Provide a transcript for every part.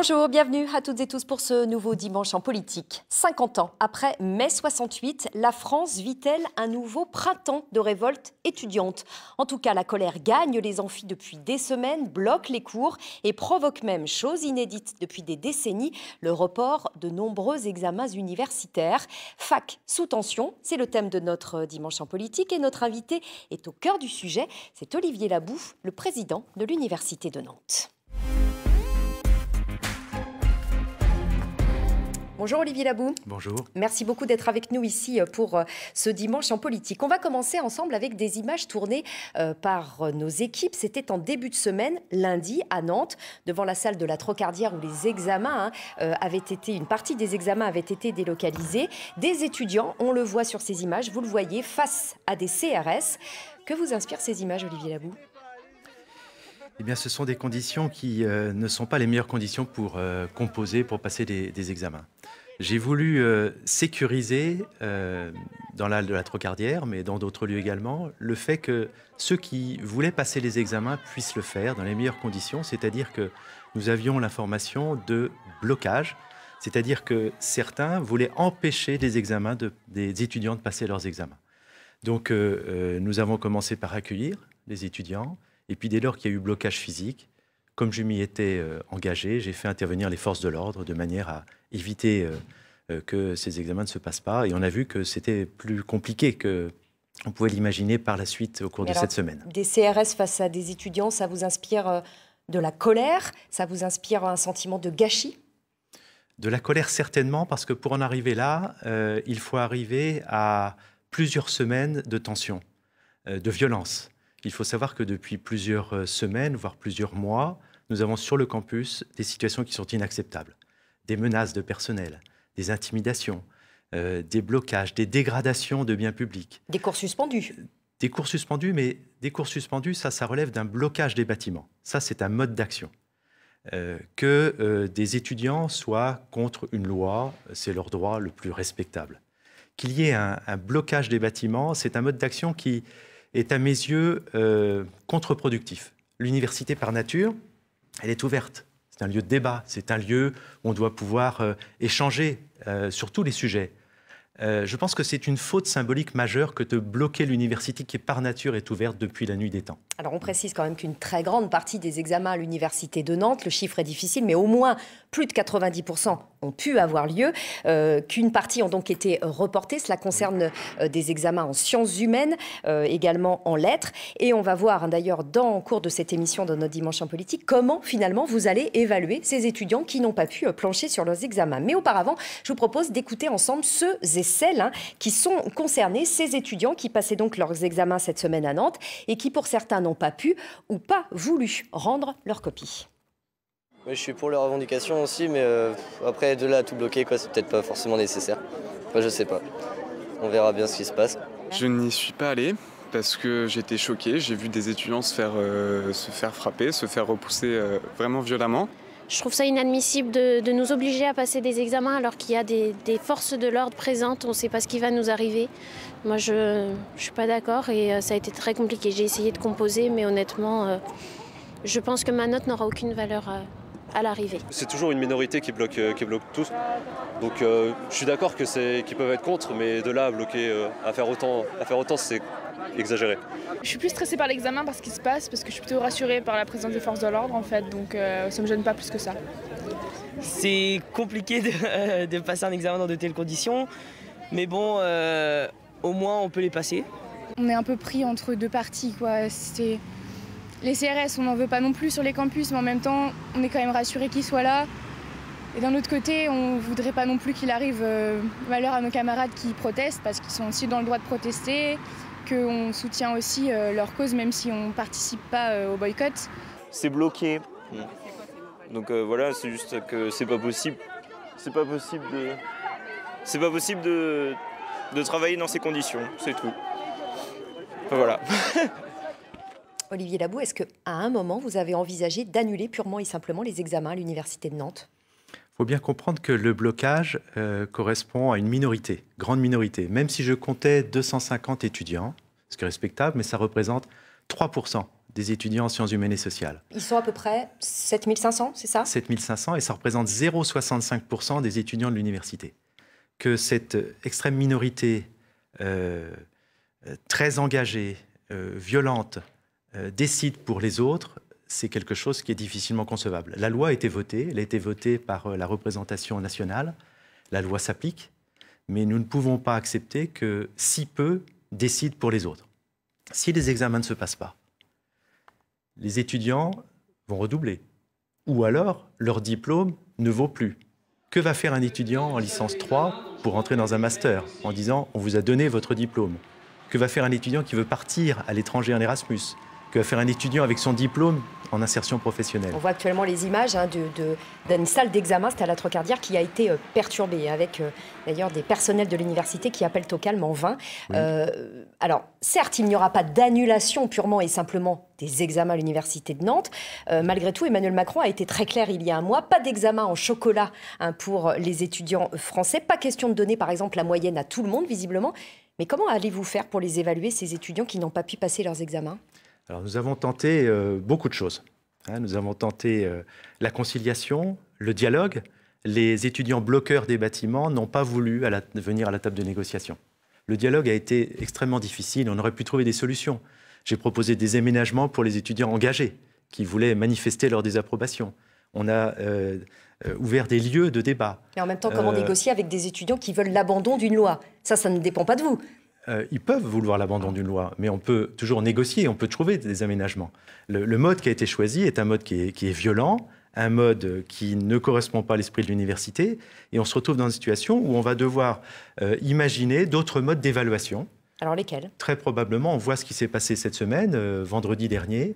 Bonjour, bienvenue à toutes et tous pour ce nouveau dimanche en politique. 50 ans après mai 68, la France vit-elle un nouveau printemps de révolte étudiante? En tout cas, la colère gagne les amphis depuis des semaines, bloque les cours et provoque même, chose inédite depuis des décennies, le report de nombreux examens universitaires. Fac sous tension, c'est le thème de notre dimanche en politique et notre invité est au cœur du sujet. C'est Olivier Labou, le président de l'Université de Nantes. Bonjour Olivier Labou. Bonjour. Merci beaucoup d'être avec nous ici pour ce dimanche en politique. On va commencer ensemble avec des images tournées par nos équipes. C'était en début de semaine, lundi, à Nantes, devant la salle de la Trocardière où les examens une partie des examens avait été délocalisée. Des étudiants, on le voit sur ces images, vous le voyez, face à des CRS. Que vous inspirent ces images, Olivier Labou ? Eh bien, ce sont des conditions qui ne sont pas les meilleures conditions pour composer, pour passer des examens. J'ai voulu sécuriser, dans la de la Trocardière, mais dans d'autres lieux également, le fait que ceux qui voulaient passer les examens puissent le faire dans les meilleures conditions, c'est-à-dire que nous avions l'information de blocage, c'est-à-dire que certains voulaient empêcher des examens des étudiants de passer leurs examens. Donc, nous avons commencé par accueillir les étudiants, et puis dès lors qu'il y a eu blocage physique, comme je m'y étais engagé, j'ai fait intervenir les forces de l'ordre de manière à éviter que ces examens ne se passent pas. Et on a vu que c'était plus compliqué qu'on pouvait l'imaginer par la suite au cours de cette semaine. Des CRS face à des étudiants, ça vous inspire de la colère? Ça vous inspire un sentiment de gâchis? De la colère certainement, parce que pour en arriver là, il faut arriver à plusieurs semaines de tension, de violence. Il faut savoir que depuis plusieurs semaines, voire plusieurs mois, nous avons sur le campus des situations qui sont inacceptables. Des menaces de personnel, des intimidations, des blocages, des dégradations de biens publics. Des cours suspendus. Des cours suspendus, mais des cours suspendus, ça relève d'un blocage des bâtiments. Ça, c'est un mode d'action. Que des étudiants soient contre une loi, c'est leur droit le plus respectable. Qu'il y ait un blocage des bâtiments, c'est un mode d'action qui est à mes yeux contre-productif. L'université par nature, elle est ouverte. C'est un lieu de débat, c'est un lieu où on doit pouvoir échanger sur tous les sujets. Je pense que c'est une faute symbolique majeure que de bloquer l'université qui par nature est ouverte depuis la nuit des temps. Alors on précise quand même qu'une très grande partie des examens à l'université de Nantes, le chiffre est difficile, mais au moins plus de 90% ont pu avoir lieu, qu'une partie ont donc été reportés. Cela concerne des examens en sciences humaines, également en lettres. Et on va voir d'ailleurs au cours de cette émission de notre dimanche en politique comment finalement vous allez évaluer ces étudiants qui n'ont pas pu plancher sur leurs examens. Mais auparavant, je vous propose d'écouter ensemble ceux et celles qui sont concernés, ces étudiants qui passaient donc leurs examens cette semaine à Nantes et qui pour certains n'ont pas pu ou pas voulu rendre leur copie. Je suis pour les revendications aussi, mais après de là à tout bloquer, c'est peut-être pas forcément nécessaire. Enfin, je sais pas. On verra bien ce qui se passe. Je n'y suis pas allé parce que j'étais choqué. J'ai vu des étudiants se faire frapper, se faire repousser vraiment violemment. Je trouve ça inadmissible de nous obliger à passer des examens alors qu'il y a des forces de l'ordre présentes. On ne sait pas ce qui va nous arriver. Moi, je ne suis pas d'accord et ça a été très compliqué. J'ai essayé de composer, mais honnêtement, je pense que ma note n'aura aucune valeur à l'arrivée. C'est toujours une minorité qui bloque tout. Donc je suis d'accord qu'ils peuvent être contre, mais de là à bloquer, à faire autant, c'est exagéré. Je suis plus stressée par l'examen, par ce qui se passe, parce que je suis plutôt rassurée par la présence des forces de l'ordre en fait, donc ça me gêne pas plus que ça. C'est compliqué de passer un examen dans de telles conditions, mais bon, au moins on peut les passer. On est un peu pris entre deux parties, quoi. Les CRS, on n'en veut pas non plus sur les campus, mais en même temps, on est quand même rassuré qu'ils soient là. Et d'un autre côté, on ne voudrait pas non plus qu'il arrive malheur à nos camarades qui protestent, parce qu'ils sont aussi dans le droit de protester, qu'on soutient aussi leur cause, même si on ne participe pas au boycott. C'est bloqué. Donc voilà, c'est juste que c'est pas possible. C'est pas possible de travailler dans ces conditions, c'est tout. Enfin, voilà. Olivier Labou, est-ce qu'à un moment, vous avez envisagé d'annuler purement et simplement les examens à l'Université de Nantes? Il faut bien comprendre que le blocage correspond à une minorité, grande minorité. Même si je comptais 250 étudiants, ce qui est respectable, mais ça représente 3% des étudiants en sciences humaines et sociales. Ils sont à peu près 7500, c'est ça? 7500, et ça représente 0,65% des étudiants de l'université. Que cette extrême minorité très engagée, violente, décide pour les autres, c'est quelque chose qui est difficilement concevable. La loi a été votée, elle a été votée par la représentation nationale, la loi s'applique, mais nous ne pouvons pas accepter que si peu décident pour les autres. Si les examens ne se passent pas, les étudiants vont redoubler, ou alors leur diplôme ne vaut plus. Que va faire un étudiant en licence 3 pour entrer dans un master en disant « on vous a donné votre diplôme » ? Que va faire un étudiant qui veut partir à l'étranger en Erasmus ? Que va faire un étudiant avec son diplôme en insertion professionnelle? On voit actuellement les images d'une salle d'examen, c'était à la Trocardière, qui a été perturbée, avec d'ailleurs des personnels de l'université qui appellent au calme en vain. Oui. Alors, certes, il n'y aura pas d'annulation purement et simplement des examens à l'université de Nantes. Malgré tout, Emmanuel Macron a été très clair il y a un mois. Pas d'examen en chocolat pour les étudiants français. Pas question de donner, par exemple, la moyenne à tout le monde, visiblement. Mais comment allez-vous faire pour les évaluer, ces étudiants qui n'ont pas pu passer leurs examens ? Alors, nous avons tenté beaucoup de choses. Nous avons tenté la conciliation, le dialogue. Les étudiants bloqueurs des bâtiments n'ont pas voulu venir à la table de négociation. Le dialogue a été extrêmement difficile. On aurait pu trouver des solutions. J'ai proposé des aménagements pour les étudiants engagés qui voulaient manifester leur désapprobation. On a ouvert des lieux de débat. Et en même temps, comment négocier avec des étudiants qui veulent l'abandon d'une loi? Ça ne dépend pas de vous. Ils peuvent vouloir l'abandon d'une loi, mais on peut toujours négocier, on peut trouver des aménagements. Le mode qui a été choisi est un mode qui est violent, un mode qui ne correspond pas à l'esprit de l'université, et on se retrouve dans une situation où on va devoir imaginer d'autres modes d'évaluation. Alors lesquels? Très probablement, on voit ce qui s'est passé cette semaine, vendredi dernier,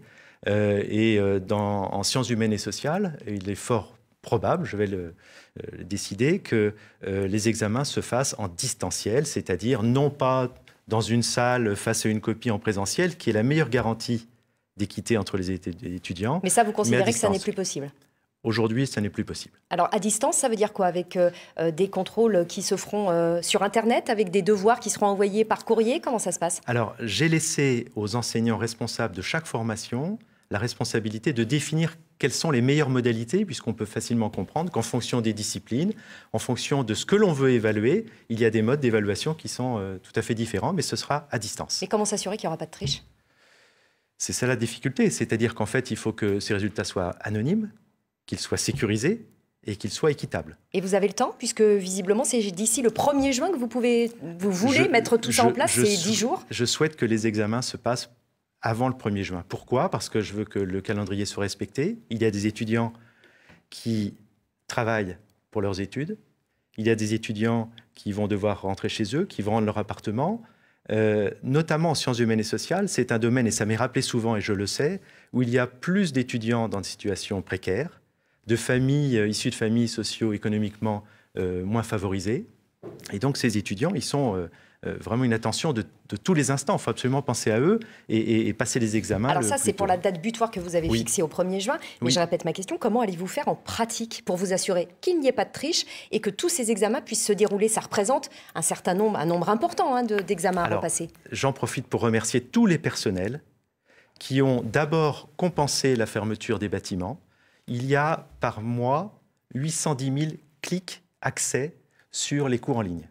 en sciences humaines et sociales, il est fort probable, je vais le décider, que les examens se fassent en distanciel, c'est-à-dire non pas dans une salle face à une copie en présentiel, qui est la meilleure garantie d'équité entre les étudiants. Mais ça, vous considérez que ça n'est plus possible? Aujourd'hui, ça n'est plus possible. Alors, à distance, ça veut dire quoi? Avec des contrôles qui se feront sur Internet, avec des devoirs qui seront envoyés par courrier? Comment ça se passe? Alors, j'ai laissé aux enseignants responsables de chaque formation la responsabilité de définir quelles sont les meilleures modalités, puisqu'on peut facilement comprendre qu'en fonction des disciplines, en fonction de ce que l'on veut évaluer, il y a des modes d'évaluation qui sont tout à fait différents, mais ce sera à distance. Mais comment s'assurer qu'il n'y aura pas de triche? C'est ça la difficulté, c'est-à-dire qu'en fait, il faut que ces résultats soient anonymes, qu'ils soient sécurisés et qu'ils soient équitables. Et vous avez le temps, puisque visiblement, c'est d'ici le 1er juin que vous voulez mettre tout ça en place, c'est 10 jours? Je souhaite que les examens se passent avant le 1er juin. Pourquoi? Parce que je veux que le calendrier soit respecté. Il y a des étudiants qui travaillent pour leurs études. Il y a des étudiants qui vont devoir rentrer chez eux, qui vont rendre leur appartement. Notamment en sciences humaines et sociales, c'est un domaine, et ça m'est rappelé souvent, et je le sais, où il y a plus d'étudiants dans des situations précaires, de familles issues de familles socio-économiquement moins favorisées. Et donc ces étudiants, ils sont vraiment une attention de tous les instants. Il faut absolument penser à eux et passer les examens. Alors ça, c'est pour la date butoir que vous avez fixée au 1er juin. Mais je répète ma question, comment allez-vous faire en pratique pour vous assurer qu'il n'y ait pas de triche et que tous ces examens puissent se dérouler? Ça représente un nombre important d'examens à repasser. J'en profite pour remercier tous les personnels qui ont d'abord compensé la fermeture des bâtiments. Il y a par mois 810 000 clics, accès sur les cours en ligne.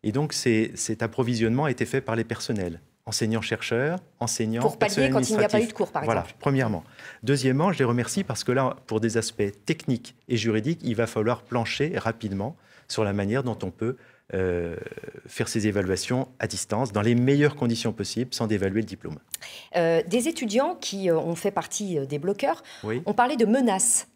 Et donc, cet approvisionnement a été fait par les personnels, enseignants-chercheurs, enseignants, pour pallier quand il n'y a pas eu de cours, par exemple. Voilà, premièrement. Deuxièmement, je les remercie parce que là, pour des aspects techniques et juridiques, il va falloir plancher rapidement sur la manière dont on peut faire ces évaluations à distance, dans les meilleures conditions possibles, sans dévaluer le diplôme. Des étudiants qui ont fait partie des bloqueurs ont parlé de menaces.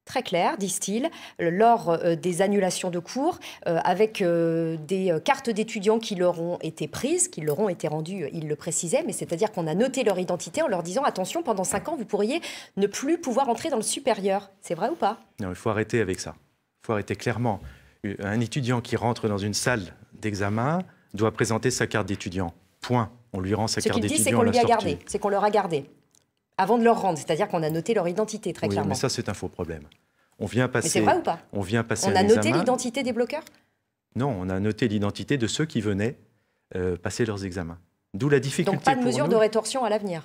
Très clair, disent-ils, lors des annulations de cours, avec des cartes d'étudiants qui leur ont été prises, qui leur ont été rendues, ils le précisaient, mais c'est-à-dire qu'on a noté leur identité en leur disant « Attention, pendant 5 ans, vous pourriez ne plus pouvoir entrer dans le supérieur ». C'est vrai ou pas? Non, il faut arrêter avec ça. Il faut arrêter clairement. Un étudiant qui rentre dans une salle d'examen doit présenter sa carte d'étudiant. Point. On lui rend sa carte d'étudiant. Ce qu'ils disent, c'est qu'on lui a gardé, c'est qu'on leur a gardé. Avant de leur rendre, c'est-à-dire qu'on a noté leur identité, très clairement. Mais ça, c'est un faux problème. On vient passer. Mais c'est vrai ou pas? On vient passer. On a noté l'identité des bloqueurs? Non, on a noté l'identité de ceux qui venaient passer leurs examens. D'où la difficulté. Donc pas de mesure de rétorsion à l'avenir?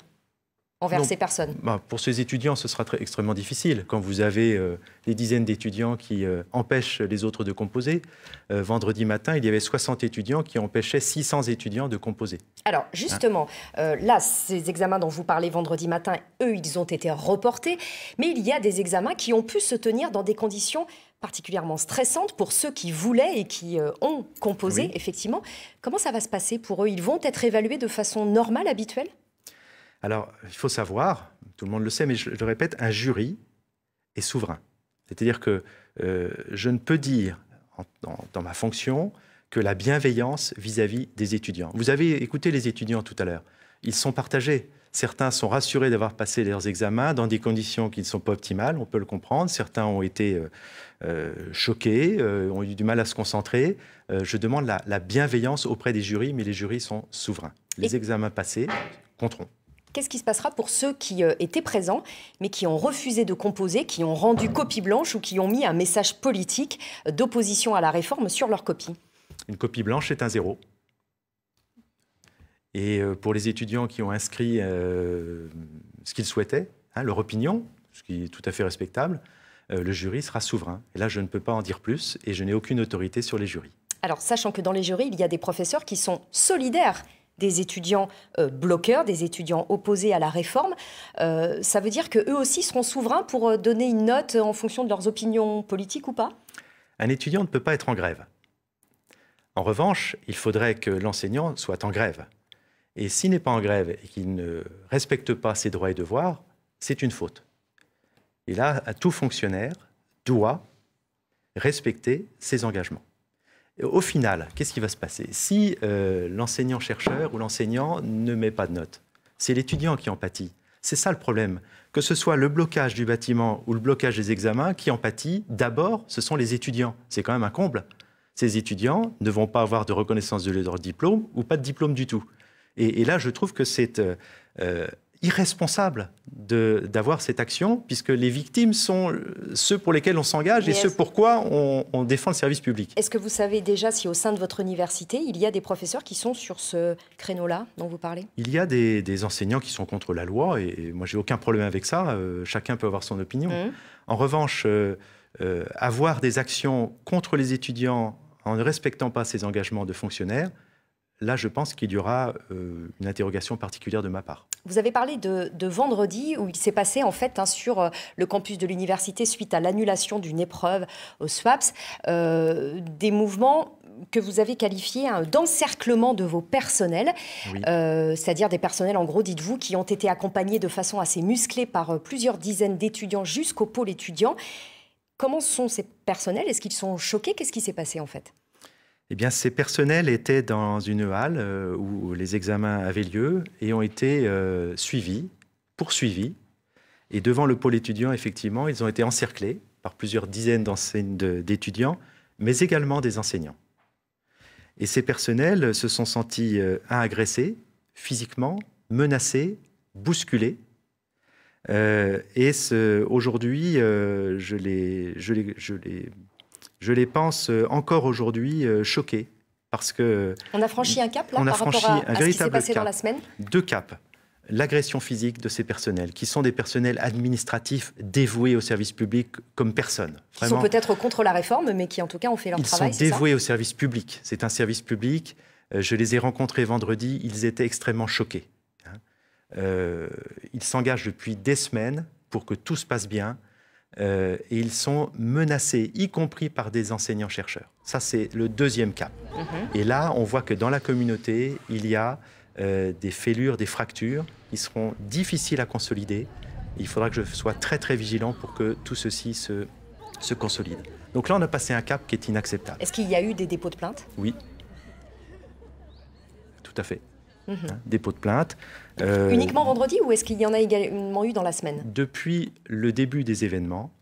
envers ces personnes? Pour ces étudiants, ce sera extrêmement difficile. Quand vous avez des dizaines d'étudiants qui empêchent les autres de composer, vendredi matin, il y avait 60 étudiants qui empêchaient 600 étudiants de composer. Alors, justement, là, ces examens dont vous parlez vendredi matin, eux, ils ont été reportés. Mais il y a des examens qui ont pu se tenir dans des conditions particulièrement stressantes pour ceux qui voulaient et qui ont composé, effectivement. Comment ça va se passer pour eux? Ils vont être évalués de façon normale, habituelle? Alors, il faut savoir, tout le monde le sait, mais je le répète, un jury est souverain. C'est-à-dire que je ne peux dire, dans ma fonction, que la bienveillance vis-à-vis des étudiants. Vous avez écouté les étudiants tout à l'heure. Ils sont partagés. Certains sont rassurés d'avoir passé leurs examens dans des conditions qui ne sont pas optimales, on peut le comprendre. Certains ont été choqués, ont eu du mal à se concentrer. Je demande la bienveillance auprès des jurys, mais les jurys sont souverains. Les examens passés compteront. Qu'est-ce qui se passera pour ceux qui étaient présents, mais qui ont refusé de composer, qui ont rendu copie blanche ou qui ont mis un message politique d'opposition à la réforme sur leur copie? Une copie blanche est un 0. Et pour les étudiants qui ont inscrit ce qu'ils souhaitaient, leur opinion, ce qui est tout à fait respectable, le jury sera souverain. Et là, je ne peux pas en dire plus et je n'ai aucune autorité sur les jurys. Alors, sachant que dans les jurys, il y a des professeurs qui sont solidaires des étudiants bloqueurs, des étudiants opposés à la réforme. Ça veut dire qu'eux aussi seront souverains pour donner une note en fonction de leurs opinions politiques ou pas? Un étudiant ne peut pas être en grève. En revanche, il faudrait que l'enseignant soit en grève. Et s'il n'est pas en grève et qu'il ne respecte pas ses droits et devoirs, c'est une faute. Et là, tout fonctionnaire doit respecter ses engagements. Au final, qu'est-ce qui va se passer? Si l'enseignant-chercheur ou l'enseignant ne met pas de notes, c'est l'étudiant qui en pâtit. C'est ça le problème. Que ce soit le blocage du bâtiment ou le blocage des examens, qui en pâtit, d'abord, ce sont les étudiants. C'est quand même un comble. Ces étudiants ne vont pas avoir de reconnaissance de leur diplôme ou pas de diplôme du tout. Et là, je trouve que c'est irresponsable d'avoir cette action, puisque les victimes sont ceux pour lesquels on s'engage et ceux pourquoi on défend le service public. Est-ce que vous savez déjà si au sein de votre université, il y a des professeurs qui sont sur ce créneau-là dont vous parlez? Il y a des enseignants qui sont contre la loi, et moi, j'ai aucun problème avec ça. Chacun peut avoir son opinion. En revanche, avoir des actions contre les étudiants en ne respectant pas ses engagements de fonctionnaires, là, je pense qu'il y aura une interrogation particulière de ma part. Vous avez parlé de vendredi, où il s'est passé en fait sur le campus de l'université suite à l'annulation d'une épreuve au SWAPS, des mouvements que vous avez qualifiés d'encerclement de vos personnels, c'est-à-dire des personnels, en gros, dites-vous, qui ont été accompagnés de façon assez musclée par plusieurs dizaines d'étudiants jusqu'au pôle étudiant. Comment sont ces personnels? Est-ce qu'ils sont choqués? Qu'est-ce qui s'est passé en fait? Eh bien, ces personnels étaient dans une halle où les examens avaient lieu et ont été poursuivis. Et devant le pôle étudiant, effectivement, ils ont été encerclés par plusieurs dizaines d'étudiants, mais également des enseignants. Et ces personnels se sont sentis agressés physiquement, menacés, bousculés. Et aujourd'hui, je les pense encore aujourd'hui choqués. Parce que on a franchi un cap là, par rapport à ce qui s'est passé dans la semaine? 2 caps. L'agression physique de ces personnels, qui sont des personnels administratifs dévoués au service public comme personne. Qui sont peut-être contre la réforme, mais qui en tout cas ont fait leur travail. Ils sont dévoués au service public. C'est un service public. Je les ai rencontrés vendredi. Ils étaient extrêmement choqués. Ils s'engagent depuis des semaines pour que tout se passe bien. Et ils sont menacés, y compris par des enseignants-chercheurs. Ça, c'est le 2e cap. Et là, on voit que dans la communauté, il y a des fêlures, des fractures qui seront difficiles à consolider. Il faudra que je sois très, très vigilant pour que tout ceci se consolide. Donc là, on a passé un cap qui est inacceptable. Est-ce qu'il y a eu des dépôts de plainte? Oui. Tout à fait. Dépôt de plainte. Uniquement vendredi ou est-ce qu'il y en a également eu dans la semaine? Depuis le début des événements,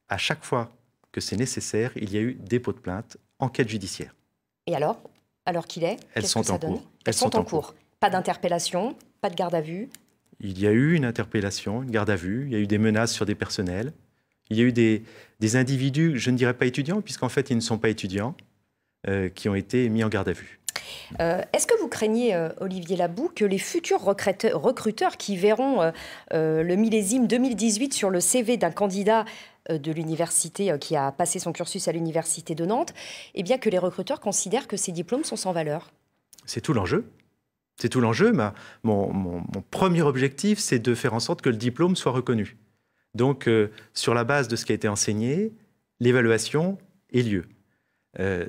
à chaque fois que c'est nécessaire, il y a eu dépôt de plainte, enquête judiciaire. Et alors qu'il est, qu'est-ce que ça donne? Elles sont en cours. Pas d'interpellation, pas de garde à vue? Il y a eu une interpellation, une garde à vue, il y a eu des menaces sur des personnels, il y a eu des individus, je ne dirais pas étudiants, puisqu'en fait ils ne sont pas étudiants, qui ont été mis en garde à vue. Est-ce que vous craignez, Olivier Labou, que les futurs recruteurs qui verront le millésime 2018 sur le CV d'un candidat de l'université qui a passé son cursus à l'université de Nantes, eh bien que les recruteurs considèrent que ces diplômes sont sans valeur? C'est tout l'enjeu. C'est tout l'enjeu. Mon premier objectif, c'est de faire en sorte que le diplôme soit reconnu. Donc, sur la base de ce qui a été enseigné, l'évaluation ait lieu.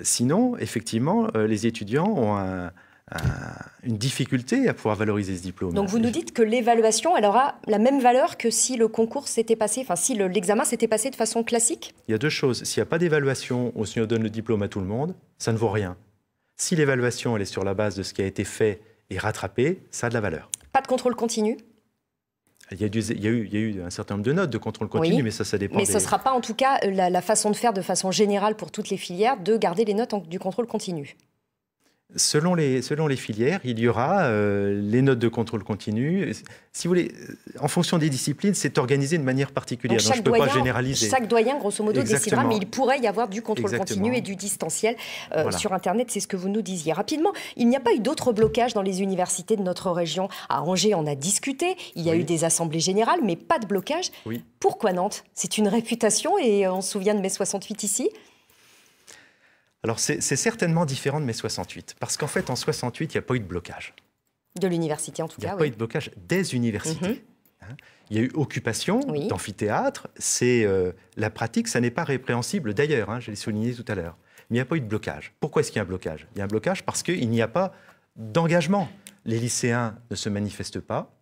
Sinon, effectivement, les étudiants ont une difficulté à pouvoir valoriser ce diplôme. Donc vous nous dites que l'évaluation, elle aura la même valeur que si le concours s'était passé, enfin si l'examen s'était passé de façon classique? Il y a deux choses. S'il n'y a pas d'évaluation, on se donne le diplôme à tout le monde, ça ne vaut rien. Si l'évaluation, elle est sur la base de ce qui a été fait et rattrapé, ça a de la valeur. Pas de contrôle continu? Il y a eu un certain nombre de notes de contrôle continu, oui, mais ça dépend. Mais ce ne sera pas en tout cas la façon de faire de façon générale pour toutes les filières, de garder les notes du contrôle continu. Selon les filières, il y aura les notes de contrôle continu. Si vous voulez, en fonction des disciplines, c'est organisé de manière particulière. Donc je ne peux pas généraliser. Chaque doyen, grosso modo, décidera, mais il pourrait y avoir du contrôle Exactement. continu et du distanciel Voilà. sur Internet. C'est ce que vous nous disiez. Rapidement, il n'y a pas eu d'autres blocages dans les universités de notre région. À Angers, on a discuté. Il y a eu des assemblées générales, mais pas de blocage. Oui. Pourquoi Nantes? C'est une réputation et on se souvient de mai 68 ici. Alors, c'est certainement différent de mai 68, parce qu'en fait, en 68, il n'y a pas eu de blocage. De l'université, en tout cas. Il n'y a pas eu de blocage des universités. Il y a eu occupation d'amphithéâtre. C'est la pratique, ça n'est pas répréhensible d'ailleurs, je l'ai souligné tout à l'heure. Mais il n'y a pas eu de blocage. Pourquoi est-ce qu'il y a un blocage? Il y a un blocage parce qu'il n'y a pas d'engagement. Les lycéens ne se manifestent pas.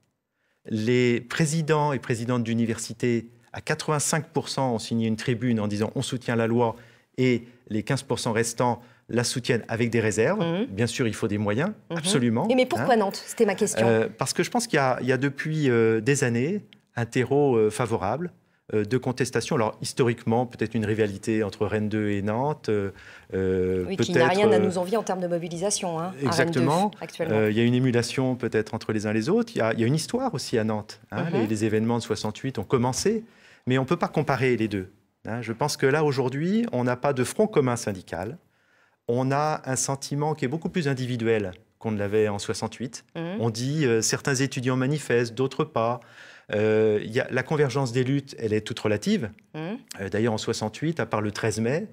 Les présidents et présidentes d'université, à 85%, ont signé une tribune en disant « on soutient la loi » et les 15% restants la soutiennent avec des réserves. Bien sûr, il faut des moyens, absolument. Mais pourquoi Nantes? C'était ma question. Parce que je pense qu'il y a depuis des années un terreau favorable de contestation. Alors, historiquement, peut-être une rivalité entre Rennes 2 et Nantes. Oui, qui n'a rien à nous envier en termes de mobilisation. Exactement. À Rennes 2, actuellement. Il y a une émulation peut-être entre les uns et les autres. Il y a une histoire aussi à Nantes. Les événements de 68 ont commencé, mais on ne peut pas comparer les deux. Je pense que là, aujourd'hui, on n'a pas de front commun syndical. On a un sentiment qui est beaucoup plus individuel qu'on ne l'avait en 68. On dit certains étudiants manifestent, d'autres pas. La convergence des luttes, elle est toute relative. D'ailleurs, en 68, à part le 13 mai,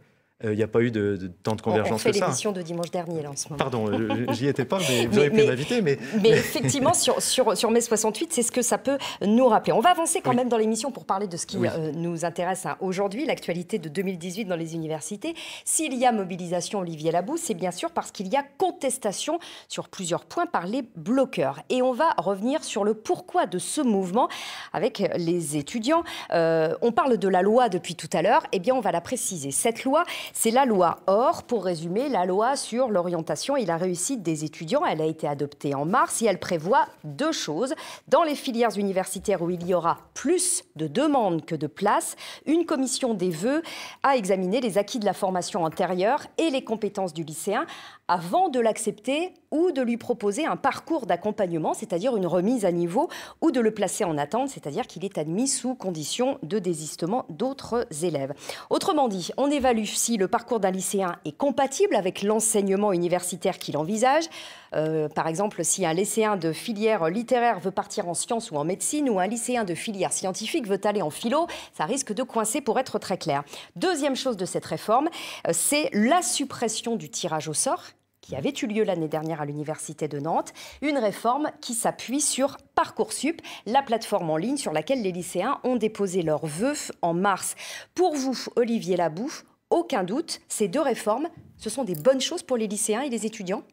il n'y a pas eu de temps de convergence que ça. On fait l'émission de dimanche dernier, là, en ce moment. Pardon, j'y étais pas, mais vous auriez pu m'inviter. Mais effectivement, sur mai 68, c'est ce que ça peut nous rappeler. On va avancer quand même dans l'émission pour parler de ce qui nous intéresse aujourd'hui, l'actualité de 2018 dans les universités. S'il y a mobilisation, Olivier Labou, c'est bien sûr parce qu'il y a contestation sur plusieurs points par les bloqueurs. Et on va revenir sur le pourquoi de ce mouvement avec les étudiants. On parle de la loi depuis tout à l'heure. Eh bien, on va la préciser. Cette loi, c'est la loi OR, pour résumer, la loi sur l'orientation et la réussite des étudiants. Elle a été adoptée en mars et elle prévoit deux choses. Dans les filières universitaires où il y aura plus de demandes que de places, une commission des vœux a examiné les acquis de la formation antérieure et les compétences du lycéen avant de l'accepter ou de lui proposer un parcours d'accompagnement, c'est-à-dire une remise à niveau, ou de le placer en attente, c'est-à-dire qu'il est admis sous condition de désistement d'autres élèves. Autrement dit, on évalue si le parcours d'un lycéen est compatible avec l'enseignement universitaire qu'il envisage. Par exemple, si un lycéen de filière littéraire veut partir en sciences ou en médecine, ou un lycéen de filière scientifique veut aller en philo, ça risque de coincer, pour être très clair. Deuxième chose de cette réforme, c'est la suppression du tirage au sort, qui avait eu lieu l'année dernière à l'Université de Nantes. Une réforme qui s'appuie sur Parcoursup, la plateforme en ligne sur laquelle les lycéens ont déposé leurs vœux en mars. Pour vous, Olivier Labou, aucun doute, ces deux réformes, ce sont des bonnes choses pour les lycéens et les étudiants?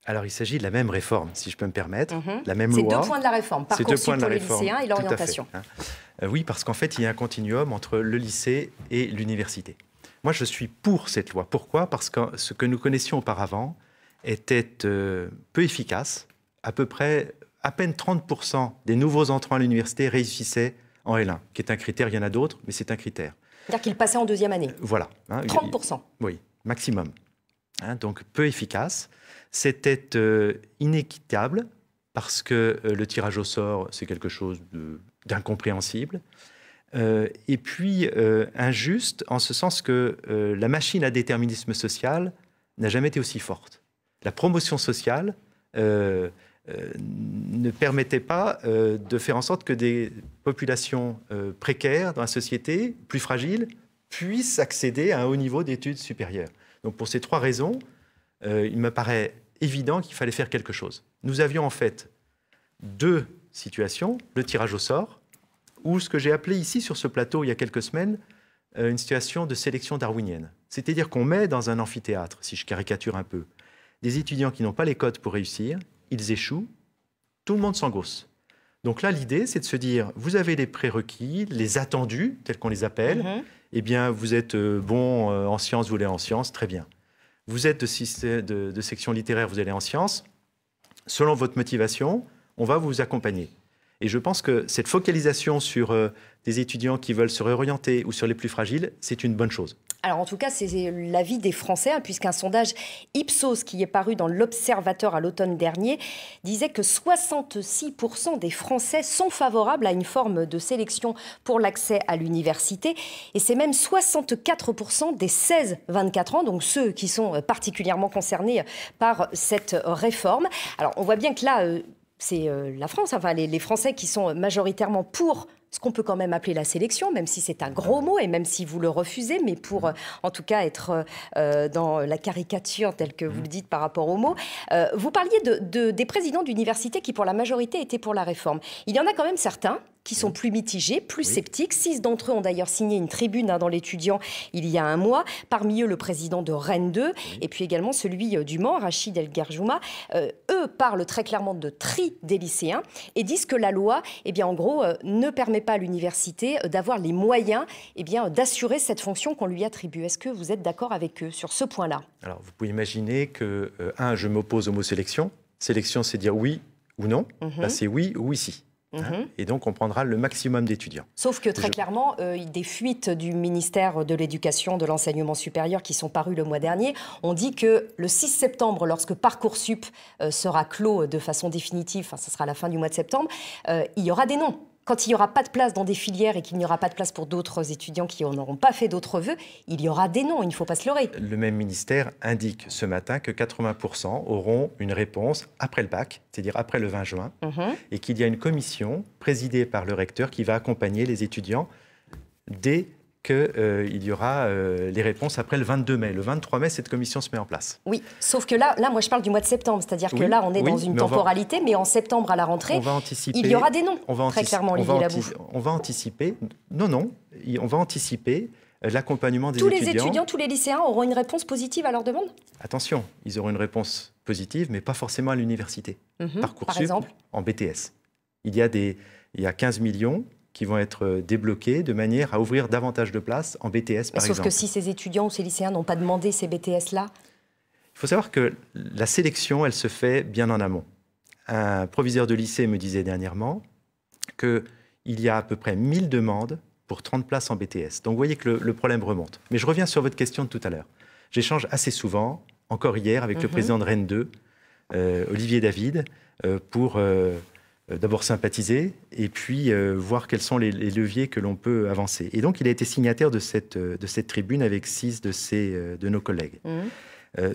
Alors, il s'agit de la même réforme, si je peux me permettre, la même loi. C'est deux points de la réforme, Parcoursup pour les lycéens et l'orientation. Oui, parce qu'en fait, il y a un continuum entre le lycée et l'université. Moi, je suis pour cette loi. Pourquoi? Parce que ce que nous connaissions auparavant était peu efficace. À peine 30% des nouveaux entrants à l'université réussissaient en L1, qui est un critère. Il y en a d'autres, mais c'est un critère. C'est-à-dire qu'ils passaient en deuxième année. Voilà. 30%. Oui, maximum. Donc, peu efficace. C'était inéquitable parce que le tirage au sort, c'est quelque chose d'incompréhensible. Et puis injuste en ce sens que la machine à déterminisme social n'a jamais été aussi forte. la promotion sociale ne permettait pas de faire en sorte que des populations précaires dans la société, plus fragiles, puissent accéder à un haut niveau d'études supérieures. Donc pour ces 3 raisons, il me paraît évident qu'il fallait faire quelque chose. Nous avions en fait 2 situations, le tirage au sort, ou ce que j'ai appelé ici sur ce plateau il y a quelques semaines, une situation de sélection darwinienne. C'est-à-dire qu'on met dans un amphithéâtre, si je caricature un peu, des étudiants qui n'ont pas les cotes pour réussir, ils échouent, tout le monde s'engrosse. Donc là, l'idée, c'est de se dire, vous avez les prérequis, les attendus, tels qu'on les appelle, eh bien, vous êtes bon en sciences, vous allez en sciences, très bien. Vous êtes de section littéraire, vous allez en sciences. Selon votre motivation, on va vous accompagner. Et je pense que cette focalisation sur des étudiants qui veulent se réorienter ou sur les plus fragiles, c'est une bonne chose. Alors en tout cas, c'est l'avis des Français, puisqu'un sondage Ipsos qui est paru dans l'Observateur à l'automne dernier disait que 66% des Français sont favorables à une forme de sélection pour l'accès à l'université. Et c'est même 64% des 16-24 ans, donc ceux qui sont particulièrement concernés par cette réforme. Alors on voit bien que là, c'est la France, enfin les Français qui sont majoritairement pour ce qu'on peut quand même appeler la sélection, même si c'est un gros mot et même si vous le refusez, mais pour en tout cas être dans la caricature telle que vous le dites par rapport au mot. Vous parliez des présidents d'université qui pour la majorité étaient pour la réforme. Il y en a quand même certains qui sont plus mitigés, plus sceptiques. 6 d'entre eux ont d'ailleurs signé une tribune dans l'Étudiant il y a un mois. Parmi eux, le président de Rennes 2 et puis également celui du Mans, Rachid El Guerjouma. Eux parlent très clairement de tri des lycéens et disent que la loi, eh bien, en gros, ne permet pas à l'université d'avoir les moyens d'assurer cette fonction qu'on lui attribue. Est-ce que vous êtes d'accord avec eux sur ce point-là? Alors, vous pouvez imaginer que, je m'oppose au mot sélection. Sélection, c'est dire oui ou non. Là, c'est oui ou ici. Et donc, on prendra le maximum d'étudiants. Sauf que très clairement, des fuites du ministère de l'Éducation, de l'Enseignement supérieur qui sont parues le mois dernier, on dit que le 6 septembre, lorsque Parcoursup sera clos de façon définitive, ce sera à la fin du mois de septembre, il y aura des noms. Quand il n'y aura pas de place dans des filières et qu'il n'y aura pas de place pour d'autres étudiants qui n'auront pas fait d'autres vœux, il y aura des noms, il ne faut pas se leurrer. Le même ministère indique ce matin que 80% auront une réponse après le bac, c'est-à-dire après le 20 juin, et qu'il y a une commission présidée par le recteur qui va accompagner les étudiants dès qu'il y aura les réponses après le 22 mai. Le 23 mai, cette commission se met en place. Oui, sauf que là moi je parle du mois de septembre, c'est-à-dire que là on est dans une temporalité, mais en septembre à la rentrée, il y aura des noms, très clairement, Olivier Labou. On va anticiper, on va anticiper l'accompagnement des étudiants. Tous les étudiants, tous les lycéens auront une réponse positive à leur demande? Attention, ils auront une réponse positive, mais pas forcément à l'université. Parcoursup, par exemple, en BTS. Il y a 15 millions qui vont être débloqués de manière à ouvrir davantage de places en BTS, par exemple. Sauf que si ces étudiants ou ces lycéens n'ont pas demandé ces BTS-là? Il faut savoir que la sélection, elle se fait bien en amont. Un proviseur de lycée me disait dernièrement qu'il y a à peu près 1000 demandes pour 30 places en BTS. Donc vous voyez que le problème remonte. Mais je reviens sur votre question de tout à l'heure. J'échange assez souvent, encore hier, avec le président de Rennes 2, Olivier David, pour... d'abord sympathiser et puis voir quels sont les leviers que l'on peut avancer. Et donc, il a été signataire de cette tribune avec 6 de nos collègues.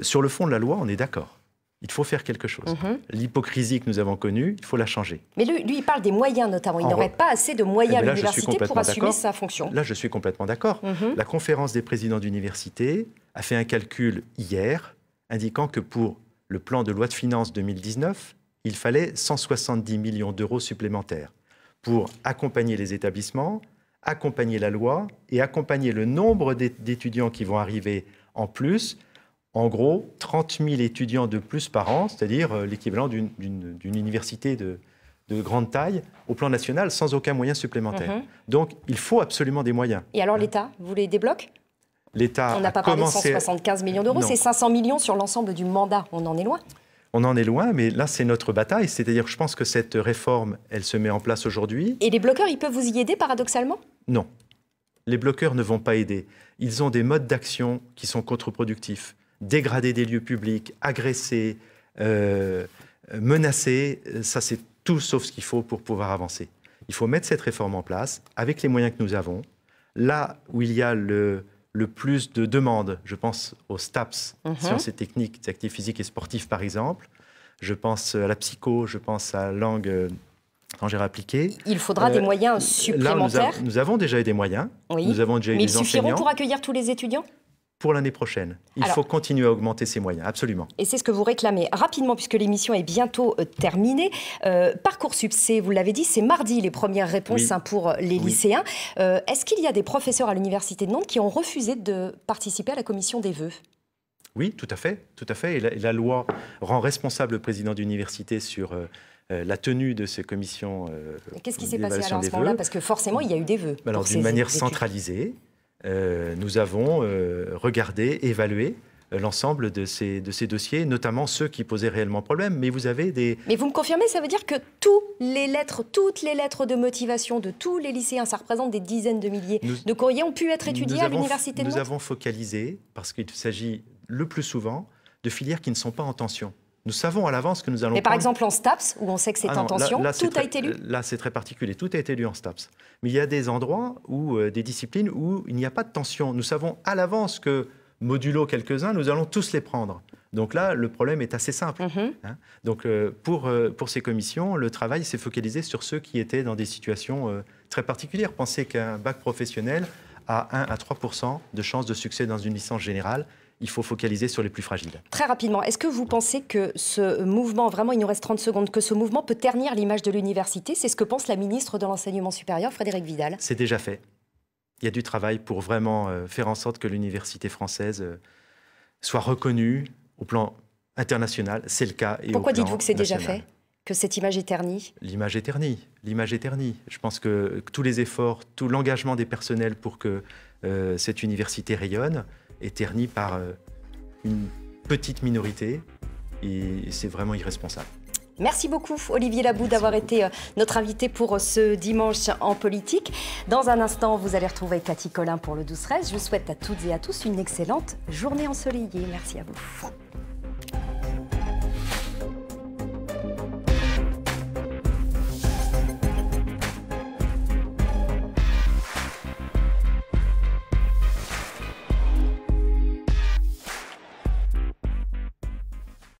Sur le fond de la loi, on est d'accord. Il faut faire quelque chose. L'hypocrisie que nous avons connue, il faut la changer. Mais lui, il parle des moyens notamment. Il n'aurait pas assez de moyens à l'université pour assumer sa fonction. Là, je suis complètement d'accord. La conférence des présidents d'université a fait un calcul hier indiquant que pour le plan de loi de finances 2019, il fallait 170 millions d'euros supplémentaires pour accompagner les établissements, accompagner la loi et accompagner le nombre d'étudiants qui vont arriver en plus. En gros, 30 000 étudiants de plus par an, c'est-à-dire l'équivalent d'une université de grande taille au plan national sans aucun moyen supplémentaire. Donc, il faut absolument des moyens. Et alors l'État, vous les débloque? L'État On n'a pas parlé de 175 millions d'euros, c'est 500 millions sur l'ensemble du mandat. On en est loin. On en est loin, mais là, c'est notre bataille. C'est-à-dire que je pense que cette réforme, elle se met en place aujourd'hui. Et les bloqueurs, ils peuvent vous y aider, paradoxalement? Non. Les bloqueurs ne vont pas aider. Ils ont des modes d'action qui sont contre-productifs. Dégrader des lieux publics, agresser, menacer, ça, c'est tout sauf ce qu'il faut pour pouvoir avancer. Il faut mettre cette réforme en place avec les moyens que nous avons. Là où il y a le le plus de demandes. Je pense aux STAPS, sciences et techniques, activités physiques et sportives par exemple. Je pense à la psycho, je pense à langue étrangère appliquée. Il faudra des moyens supplémentaires. Là, nous avons déjà des moyens. Oui. Nous avons déjà Mais des enseignants. ils suffiront pour accueillir tous les étudiants ? Pour l'année prochaine. Il faut continuer à augmenter ces moyens, absolument. Et c'est ce que vous réclamez. Rapidement, puisque l'émission est bientôt terminée, Parcoursup, vous l'avez dit, c'est mardi les premières réponses pour les lycéens. Est-ce qu'il y a des professeurs à l'Université de Nantes qui ont refusé de participer à la commission des vœux ? Oui, tout à fait. Tout à fait. Et la loi rend responsable le président d'université sur la tenue de ces commissions. Qu'est-ce qui s'est passé alors à ce moment-là ? Parce que forcément, il y a eu des vœux. Alors, d'une manière centralisée, nous avons regardé, évalué l'ensemble de ces dossiers, notamment ceux qui posaient réellement problème. Mais vous avez des... Mais vous me confirmez, ça veut dire que toutes les lettres de motivation de tous les lycéens, ça représente des dizaines de milliers de courriers, ont pu être étudiés à l'Université de Nantes ? Nous avons focalisé, parce qu'il s'agit le plus souvent de filières qui ne sont pas en tension. Nous savons à l'avance que nous allons... Mais par exemple en STAPS, où on sait que c'est en tension, tout a été lu ? Là, c'est très particulier. Tout a été lu en STAPS. Mais il y a des endroits, des disciplines où il n'y a pas de tension. Nous savons à l'avance que, modulo quelques-uns, nous allons tous les prendre. Donc là, le problème est assez simple. Donc pour ces commissions, le travail s'est focalisé sur ceux qui étaient dans des situations très particulières. Pensez qu'un bac professionnel a 1 à 3% de chances de succès dans une licence générale. Il faut focaliser sur les plus fragiles. Très rapidement, est-ce que vous pensez que ce mouvement, vraiment il nous reste 30 secondes, que ce mouvement peut ternir l'image de l'université ? C'est ce que pense la ministre de l'Enseignement supérieur, Frédérique Vidal. C'est déjà fait. Il y a du travail pour vraiment faire en sorte que l'université française soit reconnue au plan international. C'est le cas. Et pourquoi dites-vous que c'est déjà fait ? Que cette image est ternie ? L'image est ternie. L'image est ternie. Je pense que tous les efforts, tout l'engagement des personnels pour que cette université rayonne est terni par une petite minorité et c'est vraiment irresponsable. Merci beaucoup Olivier Labou d'avoir été notre invité pour ce dimanche en politique. Dans un instant, vous allez retrouver Cathy Collin pour le 12-13. Je vous souhaite à toutes et à tous une excellente journée ensoleillée. Merci à vous.